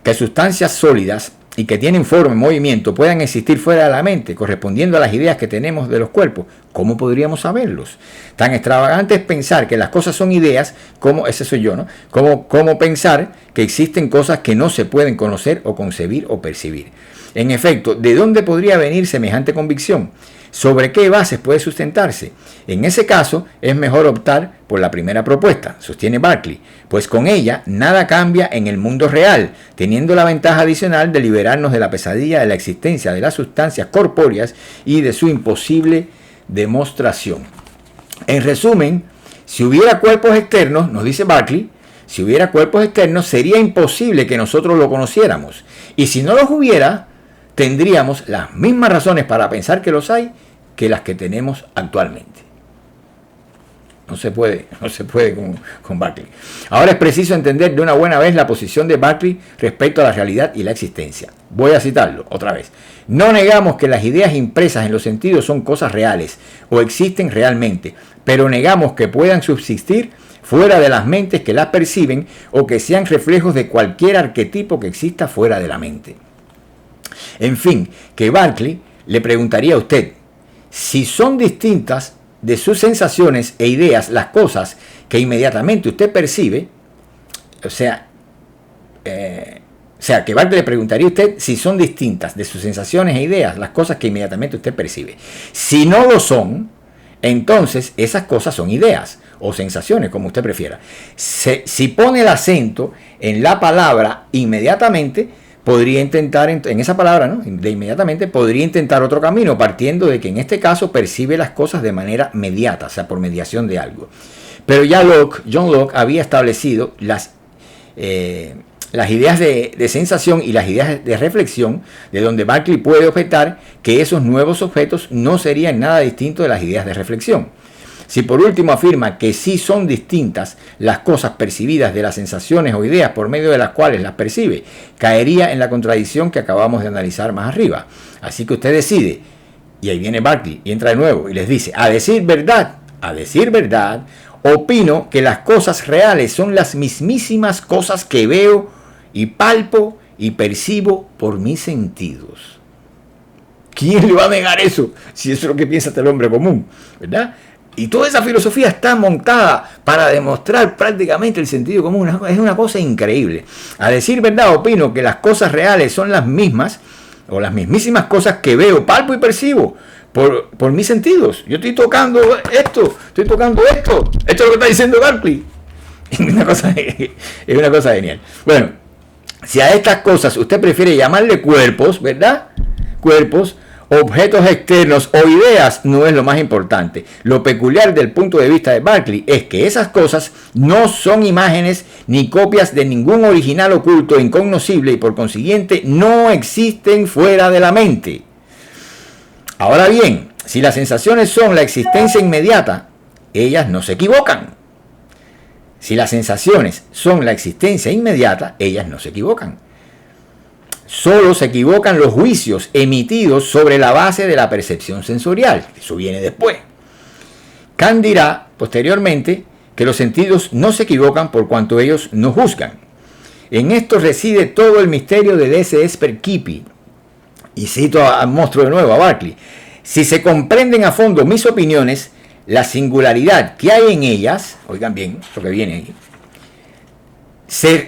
que sustancias sólidas y que tienen forma y movimiento puedan existir fuera de la mente, correspondiendo a las ideas que tenemos de los cuerpos, ¿cómo podríamos saberlos? Tan extravagante es pensar que las cosas son ideas, como ese soy yo, ¿no? Como pensar que existen cosas que no se pueden conocer o concebir o percibir. En efecto, ¿de dónde podría venir semejante convicción? ¿Sobre qué bases puede sustentarse? En ese caso, es mejor optar por la primera propuesta, sostiene Berkeley, pues con ella nada cambia en el mundo real, teniendo la ventaja adicional de liberarnos de la pesadilla de la existencia de las sustancias corpóreas y de su imposible demostración. En resumen, si hubiera cuerpos externos, nos dice Berkeley, si hubiera cuerpos externos sería imposible que nosotros lo conociéramos. Y si no los hubiera, tendríamos las mismas razones para pensar que los hay que las que tenemos actualmente. No se puede con Berkeley. Ahora es preciso entender de una buena vez la posición de Berkeley respecto a la realidad y la existencia. Voy a citarlo otra vez. No negamos que las ideas impresas en los sentidos son cosas reales o existen realmente, pero negamos que puedan subsistir fuera de las mentes que las perciben o que sean reflejos de cualquier arquetipo que exista fuera de la mente. En fin, que Berkeley le preguntaría a usted, si son distintas de sus sensaciones e ideas las cosas que inmediatamente usted percibe, que Berkeley le preguntaría a usted si son distintas de sus sensaciones e ideas las cosas que inmediatamente usted percibe. Si no lo son, entonces esas cosas son ideas o sensaciones, como usted prefiera. Si pone el acento en la palabra inmediatamente, podría intentar, en esa palabra, ¿no?, de inmediatamente, podría intentar otro camino, partiendo de que en este caso percibe las cosas de manera mediata, o sea, por mediación de algo. Pero ya John Locke había establecido las ideas de sensación y las ideas de reflexión, de donde Berkeley puede objetar que esos nuevos objetos no serían nada distintos de las ideas de reflexión. Si por último afirma que sí son distintas las cosas percibidas de las sensaciones o ideas por medio de las cuales las percibe, caería en la contradicción que acabamos de analizar más arriba. Así que usted decide, y ahí viene Berkeley y entra de nuevo y les dice, a decir verdad, opino que las cosas reales son las mismísimas cosas que veo y palpo y percibo por mis sentidos. ¿Quién le va a negar eso? Si eso es lo que piensa el hombre común, ¿verdad? Y toda esa filosofía está montada para demostrar prácticamente el sentido común. Es una cosa increíble. A decir verdad, opino que las cosas reales son las mismas o las mismísimas cosas que veo, palpo y percibo por mis sentidos. Yo estoy tocando esto. Esto es lo que está diciendo Berkeley. Es una cosa genial. Bueno, si a estas cosas usted prefiere llamarle cuerpos, ¿verdad? Cuerpos, objetos externos o ideas, no es lo más importante. Lo peculiar del punto de vista de Berkeley es que esas cosas no son imágenes ni copias de ningún original oculto e incognoscible y por consiguiente no existen fuera de la mente. Ahora bien, si las sensaciones son la existencia inmediata, ellas no se equivocan. Si las sensaciones son la existencia inmediata, ellas no se equivocan. Solo se equivocan los juicios emitidos sobre la base de la percepción sensorial. Eso viene después. Kant dirá posteriormente que los sentidos no se equivocan por cuanto ellos no juzgan. En esto reside todo el misterio del esse percipi. Y cito al monstruo de nuevo, a Berkeley. Si se comprenden a fondo mis opiniones, la singularidad que hay en ellas, oigan bien lo que viene ahí,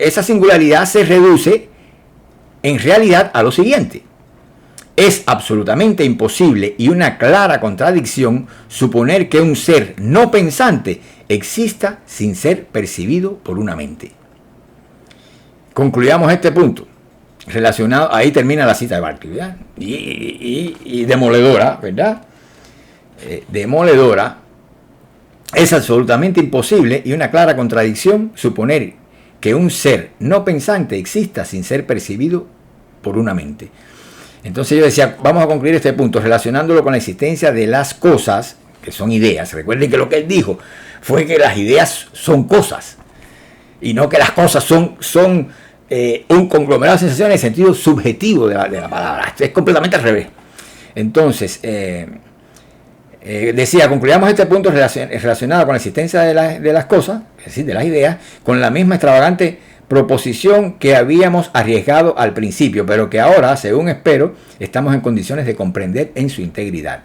esa singularidad se reduce en realidad a lo siguiente. Es absolutamente imposible y una clara contradicción suponer que un ser no pensante exista sin ser percibido por una mente. Concluyamos este punto. Relacionado, ahí termina la cita de Berkeley, ¿verdad? Y demoledora, ¿verdad? Demoledora. Es absolutamente imposible y una clara contradicción suponer que un ser no pensante exista sin ser percibido por una mente. Entonces yo decía, vamos a concluir este punto relacionándolo con la existencia de las cosas, que son ideas. Recuerden que lo que él dijo fue que las ideas son cosas y no que las cosas son un conglomerado de sensaciones en el sentido subjetivo de la palabra. Esto es completamente al revés. Entonces, decía, concluyamos este punto relacionado con la existencia de las cosas, es decir, de las ideas, con la misma extravagante proposición que habíamos arriesgado al principio, pero que ahora, según espero, estamos en condiciones de comprender en su integridad.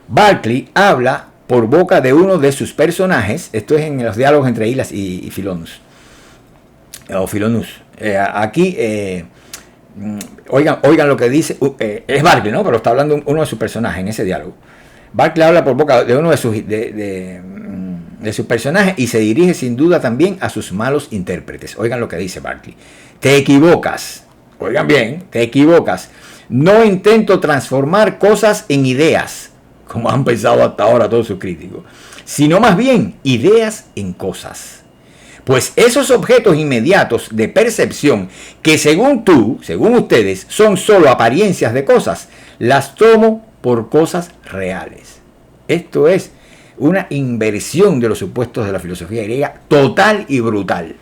Berkeley habla por boca de uno de sus personajes, esto es en los diálogos entre Hylas y Philonous, o Philonous. Aquí, oigan lo que dice, es Berkeley, ¿no? Pero está hablando uno de sus personajes en ese diálogo. Berkeley habla por boca de uno de sus personajes y se dirige sin duda también a sus malos intérpretes. Oigan lo que dice Berkeley. Te equivocas. Oigan bien, te equivocas. No intento transformar cosas en ideas, como han pensado hasta ahora todos sus críticos, sino más bien ideas en cosas. Pues esos objetos inmediatos de percepción que según ustedes, son solo apariencias de cosas, las tomo por cosas reales. Esto es una inversión de los supuestos de la filosofía griega total y brutal.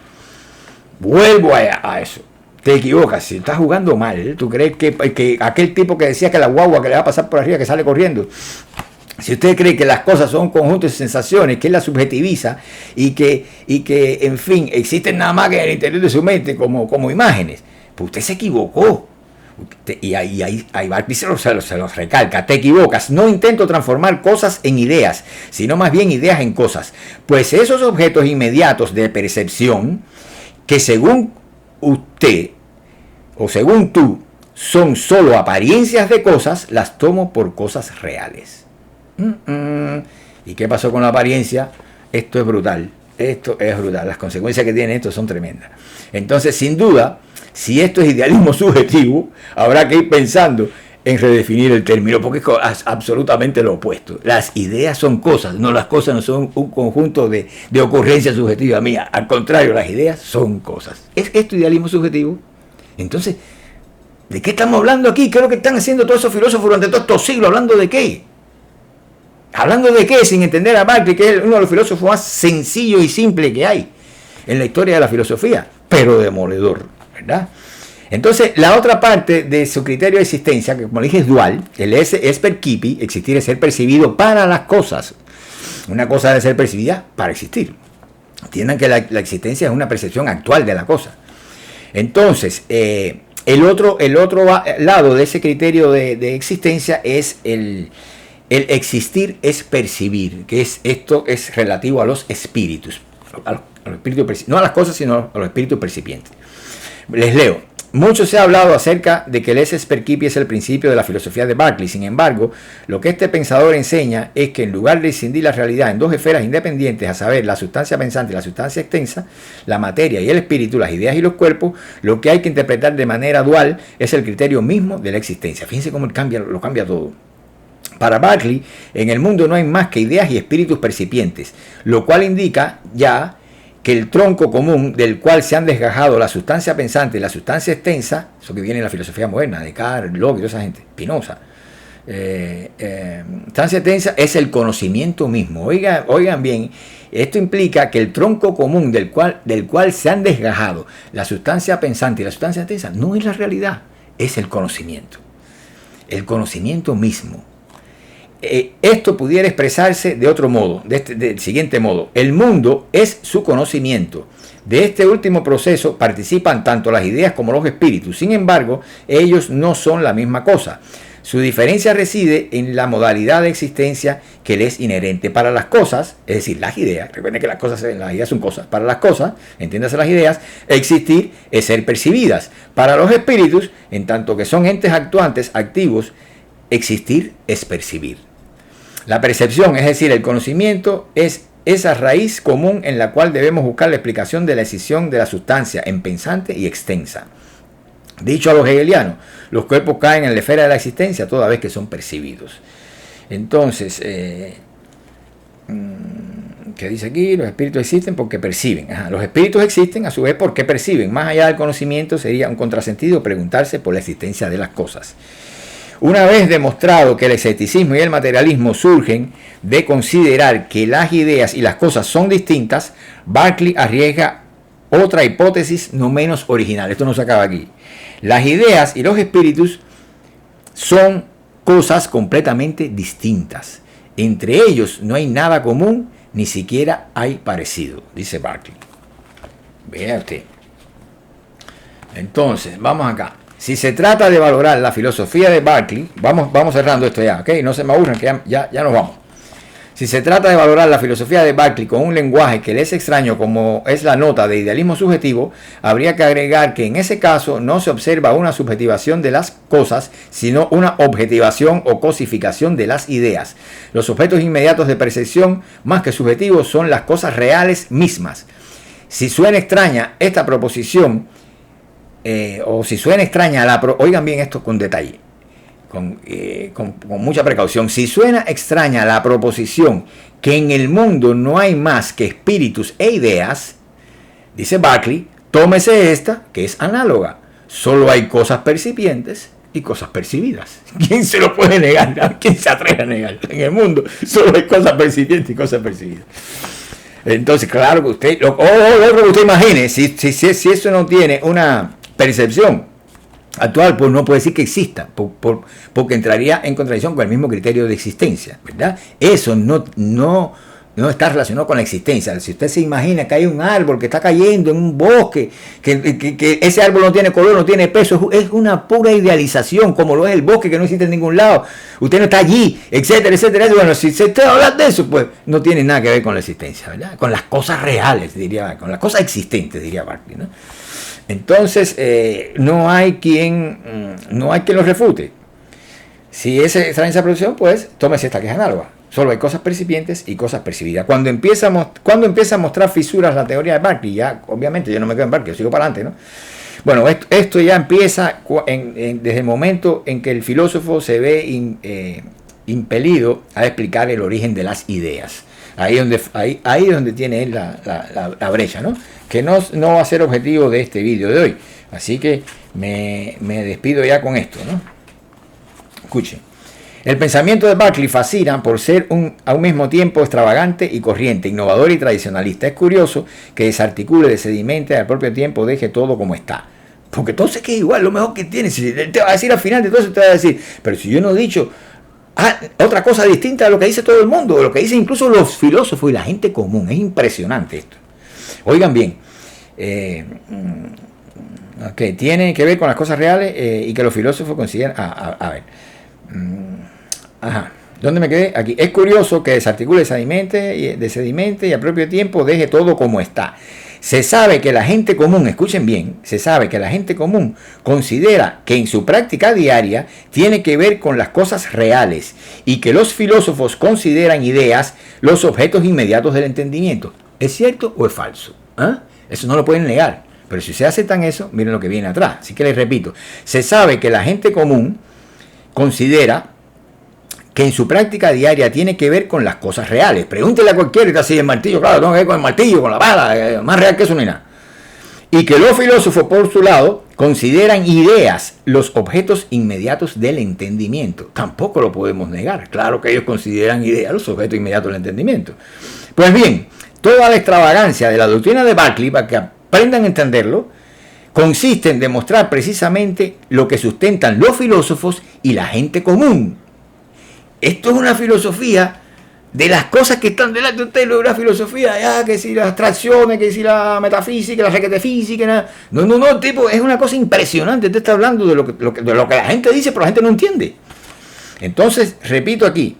Vuelvo a eso. Te equivocas, si estás jugando mal, tú crees que aquel tipo que decía que la guagua que le va a pasar por arriba que sale corriendo, si usted cree que las cosas son un conjunto de sensaciones, que él las subjetiviza y que en fin, existen nada más que en el interior de su mente como imágenes, pues usted se equivocó. Y ahí Berkeley se los recalca. Te equivocas. No intento transformar cosas en ideas, sino más bien ideas en cosas. Pues esos objetos inmediatos de percepción, que según usted o según tú son solo apariencias de cosas, las tomo por cosas reales. ¿Y qué pasó con la apariencia? Esto es brutal. Las consecuencias que tiene esto son tremendas. Entonces, sin duda, si esto es idealismo subjetivo, habrá que ir pensando en redefinir el término, porque es absolutamente lo opuesto. Las ideas son cosas, las cosas no son un conjunto de ocurrencias subjetivas mías. Al contrario, las ideas son cosas. ¿Es esto idealismo subjetivo? Entonces, ¿de qué estamos hablando aquí? ¿Qué es lo que están haciendo todos esos filósofos durante todos estos siglos? ¿Hablando de qué? ¿Hablando de qué? Sin entender a Berkeley, que es uno de los filósofos más sencillos y simples que hay en la historia de la filosofía, pero demoledor, ¿verdad? Entonces, la otra parte de su criterio de existencia, que como dije es dual, el esse percipi, existir es ser percibido para las cosas. Una cosa debe ser percibida para existir. Entiendan que la existencia es una percepción actual de la cosa. Entonces, el otro lado de ese criterio de existencia es el existir es percibir, que esto es relativo a los espíritus, no a las cosas, sino a los espíritus percipientes. Les leo. Mucho se ha hablado acerca de que el esse percipi es el principio de la filosofía de Berkeley. Sin embargo, lo que este pensador enseña es que en lugar de distinguir la realidad en dos esferas independientes, a saber, la sustancia pensante y la sustancia extensa, la materia y el espíritu, las ideas y los cuerpos, lo que hay que interpretar de manera dual es el criterio mismo de la existencia. Fíjense cómo lo cambia todo. Para Berkeley, en el mundo no hay más que ideas y espíritus percipientes, lo cual indica ya que el tronco común del cual se han desgajado la sustancia pensante y la sustancia extensa, eso que viene en la filosofía moderna, Descartes, Locke y toda esa gente, Spinoza, sustancia extensa es el conocimiento mismo. Oigan bien, esto implica que el tronco común del cual se han desgajado la sustancia pensante y la sustancia extensa no es la realidad, es el conocimiento mismo. Esto pudiera expresarse de otro modo, del siguiente modo: el mundo es su conocimiento. De este último proceso participan tanto las ideas como los espíritus. Sin embargo, ellos no son la misma cosa. Su diferencia reside en la modalidad de existencia que les es inherente. Para las cosas, es decir, las ideas, recuerden que las ideas son cosas. Para las cosas, entiéndase las ideas, existir es ser percibidas. Para los espíritus, en tanto que son entes actuantes, activos, existir es percibir. La percepción, es decir, el conocimiento, es esa raíz común en la cual debemos buscar la explicación de la escisión de la sustancia en pensante y extensa. Dicho a los hegelianos, los cuerpos caen en la esfera de la existencia toda vez que son percibidos. Entonces, ¿qué dice aquí? Los espíritus existen porque perciben. Los espíritus existen a su vez porque perciben. Más allá del conocimiento sería un contrasentido preguntarse por la existencia de las cosas. Una vez demostrado que el escepticismo y el materialismo surgen de considerar que las ideas y las cosas son distintas, Berkeley arriesga otra hipótesis no menos original. Esto no se acaba aquí. Las ideas y los espíritus son cosas completamente distintas. Entre ellos no hay nada común, ni siquiera hay parecido, dice Berkeley. Vea usted. Entonces, vamos acá. Si se trata de valorar la filosofía de Berkeley, vamos cerrando esto ya, ¿ok? No se me aburran, que ya nos vamos. Si se trata de valorar la filosofía de Berkeley con un lenguaje que le es extraño como es la nota de idealismo subjetivo, habría que agregar que en ese caso no se observa una subjetivación de las cosas, sino una objetivación o cosificación de las ideas. Los objetos inmediatos de percepción, más que subjetivos, son las cosas reales mismas. Si suena extraña esta proposición, o si suena extraña oigan bien esto con detalle, con mucha precaución. Si suena extraña la proposición que en el mundo no hay más que espíritus e ideas, dice Berkeley, tómese esta que es análoga. Solo hay cosas percipientes y cosas percibidas. ¿Quién se lo puede negar? ¿Quién se atreve a negar? En el mundo solo hay cosas percipientes y cosas percibidas. Entonces, claro que usted, usted imagine, si eso no tiene una percepción actual, pues no puede decir que exista, porque entraría en contradicción con el mismo criterio de existencia, ¿verdad? Eso no está relacionado con la existencia. Si usted se imagina que hay un árbol que está cayendo en un bosque, que ese árbol no tiene color, no tiene peso, es una pura idealización, como lo es el bosque que no existe en ningún lado. Usted no está allí, etcétera, etcétera. Bueno, si se te habla de eso, pues no tiene nada que ver con la existencia, ¿verdad? Con las cosas reales, con las cosas existentes, diría Berkeley, ¿no? Entonces, no hay quien lo refute. Si esa extraña esa producción, pues tómese esta que es análoga. Solo hay cosas percipientes y cosas percibidas. Cuando empieza a mostrar fisuras la teoría de Berkeley, ya obviamente yo no me quedo en Berkeley, yo sigo para adelante, ¿no? Bueno, esto ya empieza desde el momento en que el filósofo se ve impelido a explicar el origen de las ideas. Ahí es donde tiene él la brecha, ¿no? Que no va a ser objetivo de este vídeo de hoy. Así que me despido ya con esto, ¿no? Escuchen. El pensamiento de Berkeley fascina por ser a un mismo tiempo extravagante y corriente, innovador y tradicionalista. Es curioso que desarticule, desedimente y al propio tiempo deje todo como está. Porque todo se queda igual, lo mejor que tiene. Si te va a decir al final de todo eso, te va a decir, pero si yo no he dicho otra cosa distinta a lo que dice todo el mundo, lo que dicen incluso los filósofos y la gente común. Es impresionante esto. Oigan bien, tiene que ver con las cosas reales y que los filósofos consideran. A ver. ¿Dónde me quedé? Aquí. Es curioso que desarticule, desedimente y al propio tiempo deje todo como está. Se sabe que la gente común, escuchen bien, se sabe que la gente común considera que en su práctica diaria tiene que ver con las cosas reales y que los filósofos consideran ideas los objetos inmediatos del entendimiento. ¿Es cierto o es falso? ¿Ah? Eso no lo pueden negar. Pero si se aceptan eso, miren lo que viene atrás. Así que les repito, se sabe que la gente común considera que en su práctica diaria tiene que ver con las cosas reales. Pregúntele a cualquiera que así el martillo, claro, tengo que ver con el martillo, con la pala, más real que eso ni nada. Y que los filósofos, por su lado, consideran ideas los objetos inmediatos del entendimiento. Tampoco lo podemos negar. Claro que ellos consideran ideas los objetos inmediatos del entendimiento. Pues bien, toda la extravagancia de la doctrina de Berkeley, para que aprendan a entenderlo, consiste en demostrar precisamente lo que sustentan los filósofos y la gente común. Esto es una filosofía de las cosas que están delante de ustedes, una filosofía, ya, que si las abstracciones, que si la metafísica, la requetefísica, no, tipo, es una cosa impresionante. Usted está hablando de lo que la gente dice, pero la gente no entiende. Entonces, repito aquí,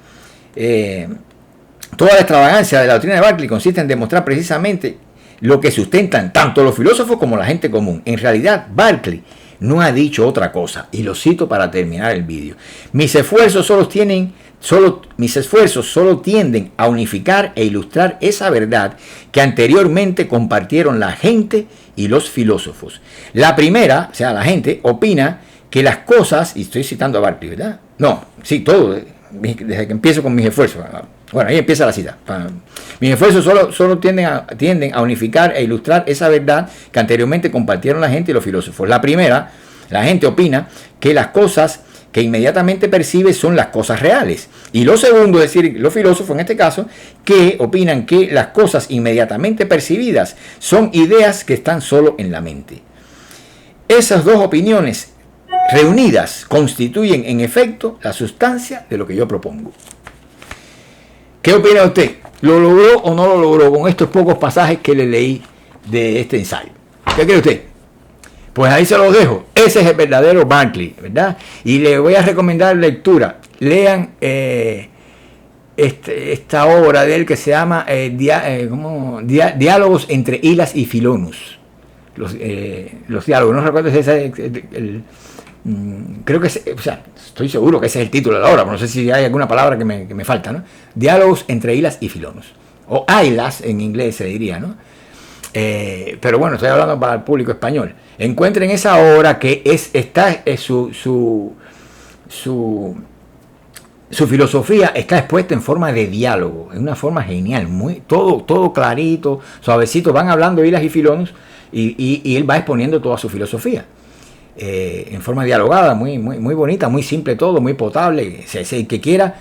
toda la extravagancia de la doctrina de Berkeley consiste en demostrar precisamente lo que sustentan tanto los filósofos como la gente común. En realidad, Berkeley no ha dicho otra cosa, y lo cito para terminar el vídeo. Mis esfuerzos solo tienden a unificar e ilustrar esa verdad que anteriormente compartieron la gente y los filósofos. La primera, o sea, la gente, opina que las cosas, y estoy citando a Berkeley, ¿verdad? No, sí, todo, desde que empiezo con mis esfuerzos. Bueno, ahí empieza la cita. Mis esfuerzos solo tienden a unificar e ilustrar esa verdad que anteriormente compartieron la gente y los filósofos. La primera, la gente opina que las cosas que inmediatamente percibe son las cosas reales. Y lo segundo, es decir, los filósofos en este caso, que opinan que las cosas inmediatamente percibidas son ideas que están solo en la mente. Esas dos opiniones reunidas constituyen en efecto la sustancia de lo que yo propongo. ¿Qué opina usted? ¿Lo logró o no lo logró con estos pocos pasajes que le leí de este ensayo? ¿Qué cree usted? Pues ahí se los dejo. Ese es el verdadero Berkeley, ¿verdad? Y le voy a recomendar lectura. Lean esta obra de él que se llama Diálogos entre Hilas y Filonus. Los diálogos, no recuerdo si ese es creo que estoy seguro que ese es el título de la obra, pero no sé si hay alguna palabra que me falta, ¿no? Diálogos entre Hilas y Filonus, o Ailas en inglés se diría, ¿no? Pero bueno, estoy hablando para el público español. Encuentren esa obra que su filosofía está expuesta en forma de diálogo, en una forma genial, todo clarito, suavecito, van hablando Hilas y Filonus y él va exponiendo toda su filosofía. En forma dialogada, muy bonita, muy simple todo, muy potable. El que quiera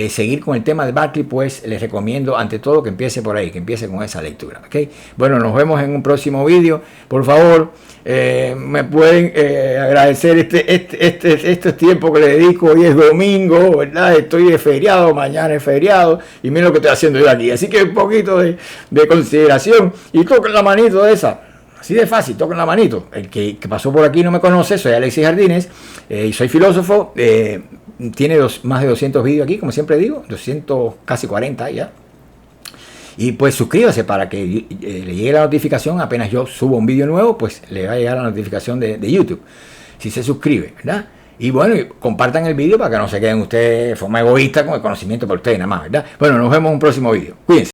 seguir con el tema de Berkeley, pues les recomiendo ante todo que empiece por ahí, que empiece con esa lectura, ¿okay? Bueno, nos vemos en un próximo vídeo. Por favor, me pueden agradecer este tiempo que le dedico. Hoy es domingo, ¿verdad? Estoy de feriado, mañana es feriado, y miren lo que estoy haciendo yo aquí. Así que un poquito de consideración, y toquen la manito de esa. Así de fácil, toquen la manito. El que pasó por aquí no me conoce, soy Alexis Jardines y soy filósofo. Tiene más de 200 vídeos aquí, como siempre digo, 200, casi 40 ya. Y pues suscríbase para que le llegue la notificación. Apenas yo subo un vídeo nuevo, pues le va a llegar la notificación de YouTube, si se suscribe, ¿verdad? Y bueno, compartan el vídeo para que no se queden ustedes de forma egoísta con el conocimiento para ustedes nada más, ¿verdad? Bueno, nos vemos en un próximo vídeo. Cuídense.